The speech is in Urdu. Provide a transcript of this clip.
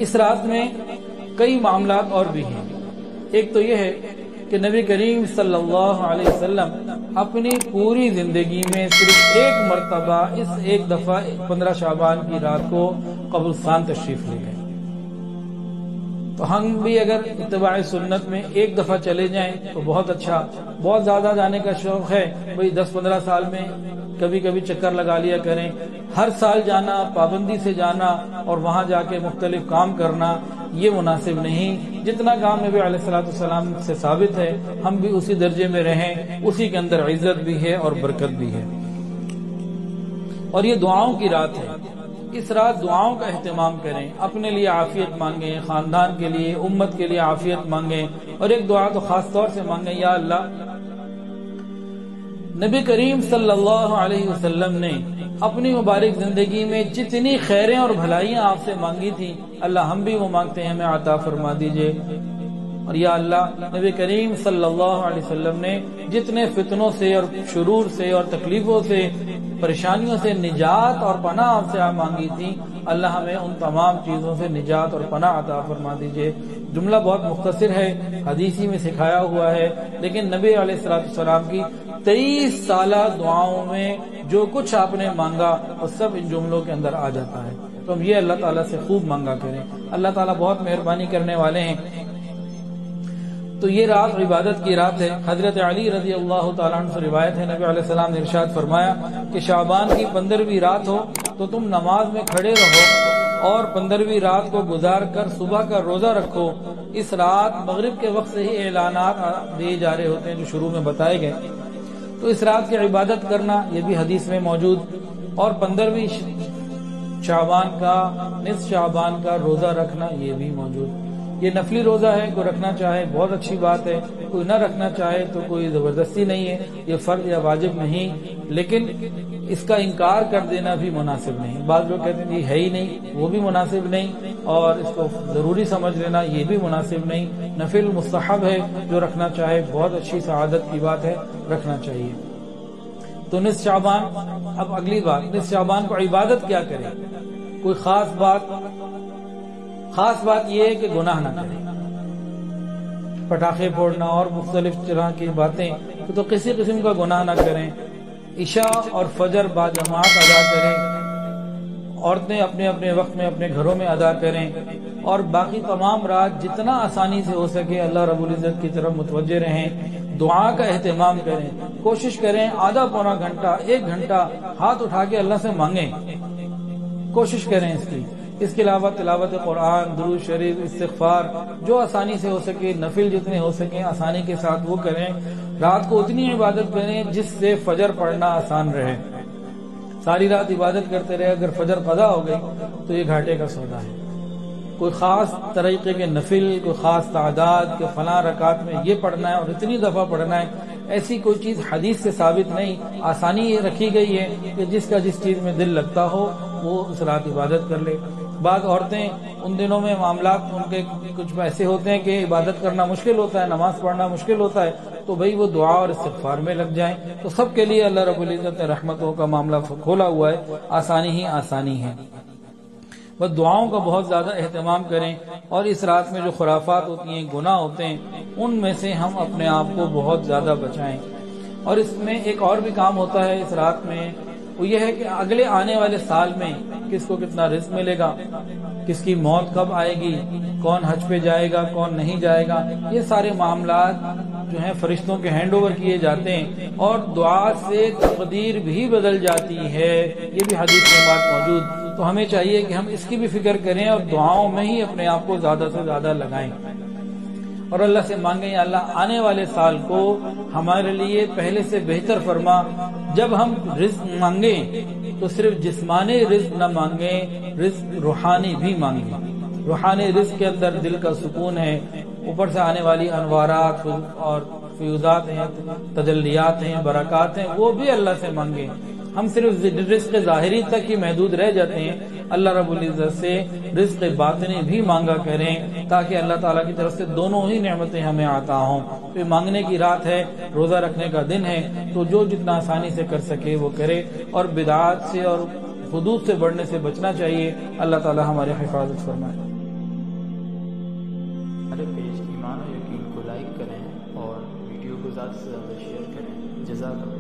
اس رات میں کئی معاملات اور بھی ہیں. ایک تو یہ ہے کہ نبی کریم صلی اللہ علیہ وسلم اپنی پوری زندگی میں صرف ایک مرتبہ اس ایک دفعہ 15 شعبان کی رات کو قبرستان تشریف لے گئے. تو ہم بھی اگر اتباع سنت میں ایک دفعہ چلے جائیں تو بہت اچھا. بہت زیادہ جانے کا شوق ہے بھئی 10-15 سال میں کبھی کبھی چکر لگا لیا کریں. ہر سال جانا، پابندی سے جانا اور وہاں جا کے مختلف کام کرنا یہ مناسب نہیں. جتنا کام نبی علیہ الصلوۃ والسلام سے ثابت ہے ہم بھی اسی درجے میں رہیں، اسی کے اندر عزت بھی ہے اور برکت بھی ہے. اور یہ دعاؤں کی رات ہے. اس رات دعاؤں کا اہتمام کریں، اپنے لیے عافیت مانگیں، خاندان کے لیے، امت کے لیے عافیت مانگیں. اور ایک دعا تو خاص طور سے مانگیں، یا اللہ نبی کریم صلی اللہ علیہ وسلم نے اپنی مبارک زندگی میں جتنی خیریں اور بھلائیاں آپ سے مانگی تھیں، اللہ ہم بھی وہ مانگتے ہیں، ہمیں عطا فرما دیجئے. اور یا اللہ نبی کریم صلی اللہ علیہ وسلم نے جتنے فتنوں سے اور شرور سے اور تکلیفوں سے، پریشانیوں سے نجات اور پناہ آپ سے مانگی تھی، اللہ ہمیں ان تمام چیزوں سے نجات اور پناہ عطا فرما دیجئے. جملہ بہت مختصر ہے، حدیثی میں سکھایا ہوا ہے، لیکن نبی علیہ السلام کی 23 سالہ دعاؤں میں جو کچھ آپ نے مانگا وہ سب ان جملوں کے اندر آ جاتا ہے. تو ہم یہ اللہ تعالیٰ سے خوب مانگا کریں. اللہ تعالیٰ بہت مہربانی کرنے والے ہیں. تو یہ رات عبادت کی رات ہے. حضرت علی رضی اللہ تعالیٰ عنہ سے روایت ہے، نبی علیہ السلام نے ارشاد فرمایا کہ شعبان کی 15ویں رات ہو تو تم نماز میں کھڑے رہو اور 15ویں رات کو گزار کر صبح کا روزہ رکھو. اس رات مغرب کے وقت سے ہی اعلانات دیے جا رہے ہوتے ہیں جو شروع میں بتائے گئے. تو اس رات کی عبادت کرنا یہ بھی حدیث میں موجود. اور 15ویں شعبان کا، نصف شعبان کا روزہ رکھنا یہ بھی موجود. یہ نفلی روزہ ہے، کوئی رکھنا چاہے بہت اچھی بات ہے، کوئی نہ رکھنا چاہے تو کوئی زبردستی نہیں ہے، یہ فرض یا واجب نہیں. لیکن اس کا انکار کر دینا بھی مناسب نہیں. بعض لوگ کہتے ہیں یہ ہے ہی نہیں، وہ بھی مناسب نہیں، اور اس کو ضروری سمجھ لینا یہ بھی مناسب نہیں. نفل مستحب ہے، جو رکھنا چاہے بہت اچھی سعادت کی بات ہے، رکھنا چاہیے. تو نصف شعبان، اب اگلی بات، نصف شعبان کو عبادت کیا کرے؟ کوئی خاص بات یہ ہے کہ گناہ نہ کریں. پٹاخے پھوڑنا اور مختلف طرح کی باتیں تو کسی قسم کا گناہ نہ کریں. عشاء اور فجر با جماعت ادا کریں. عورتیں اپنے اپنے وقت میں اپنے گھروں میں ادا کریں. اور باقی تمام رات جتنا آسانی سے ہو سکے اللہ رب العزت کی طرف متوجہ رہیں. دعا کا اہتمام کریں. کوشش کریں آدھا پونا گھنٹہ، 1 گھنٹہ ہاتھ اٹھا کے اللہ سے مانگیں. کوشش کریں اس کی. اس کے علاوہ تلاوت قرآن، درود شریف، استغفار جو آسانی سے ہو سکے، نفل جتنے ہو سکیں آسانی کے ساتھ وہ کریں. رات کو اتنی عبادت کریں جس سے فجر پڑھنا آسان رہے. ساری رات عبادت کرتے رہے، اگر فجر قضا ہو گئی تو یہ گھاٹے کا سودا ہے. کوئی خاص طریقے کے نفل، کوئی خاص تعداد کہ فلاں رکعت میں یہ پڑھنا ہے اور اتنی دفعہ پڑھنا ہے، ایسی کوئی چیز حدیث سے ثابت نہیں. آسانی یہ رکھی گئی ہے کہ جس کا جس چیز میں دل لگتا ہو وہ اس رات عبادت کر لے. بعض عورتیں ان دنوں میں معاملات ان کے کچھ ایسے ہوتے ہیں کہ عبادت کرنا مشکل ہوتا ہے، نماز پڑھنا مشکل ہوتا ہے، تو بھئی وہ دعا اور استغفار میں لگ جائیں. تو سب کے لیے اللہ رب العزت نے رحمتوں کا معاملہ کھولا ہوا ہے، آسانی ہی آسانی ہے. بس دعاؤں کا بہت زیادہ اہتمام کریں. اور اس رات میں جو خرافات ہوتی ہیں، گناہ ہوتے ہیں، ان میں سے ہم اپنے آپ کو بہت زیادہ بچائیں. اور اس میں ایک اور بھی کام ہوتا ہے اس رات میں، وہ یہ ہے کہ اگلے آنے والے سال میں کس کو کتنا رزق ملے گا، کس کی موت کب آئے گی، کون حج پہ جائے گا، کون نہیں جائے گا، یہ سارے معاملات جو ہیں فرشتوں کے ہینڈ اوور کیے جاتے ہیں. اور دعا سے تقدیر بھی بدل جاتی ہے، یہ بھی حدیث میں بات موجود. تو ہمیں چاہیے کہ ہم اس کی بھی فکر کریں اور دعاؤں میں ہی اپنے آپ کو زیادہ سے زیادہ لگائیں. اور اللہ سے مانگیں یا اللہ آنے والے سال کو ہمارے لیے پہلے سے بہتر فرما. جب ہم رزق مانگیں تو صرف جسمانی رزق نہ مانگیں، رزق روحانی بھی مانگیں. روحانی رزق کے اندر دل کا سکون ہے، اوپر سے آنے والی انوارات اور فیوزات ہیں، تجلیات ہیں، برکات ہیں، وہ بھی اللہ سے مانگیں. ہم صرف رزق ظاہری تک ہی محدود رہ جاتے ہیں. اللہ رب العزت سے رزق باطنی بھی مانگا کریں تاکہ اللہ تعالیٰ کی طرف سے دونوں ہی نعمتیں ہمیں عطا ہوں. تو مانگنے کی رات ہے، روزہ رکھنے کا دن ہے، تو جو جتنا آسانی سے کر سکے وہ کرے. اور بدعات سے اور حدود سے بڑھنے سے بچنا چاہیے. اللہ تعالیٰ ہماری حفاظت فرمائے. ہمارے پیج ایمان و یقین کو لائک کریں اور ویڈیو کو زیادہ سے زیادہ شیئر کریں۔ جزاک اللہ۔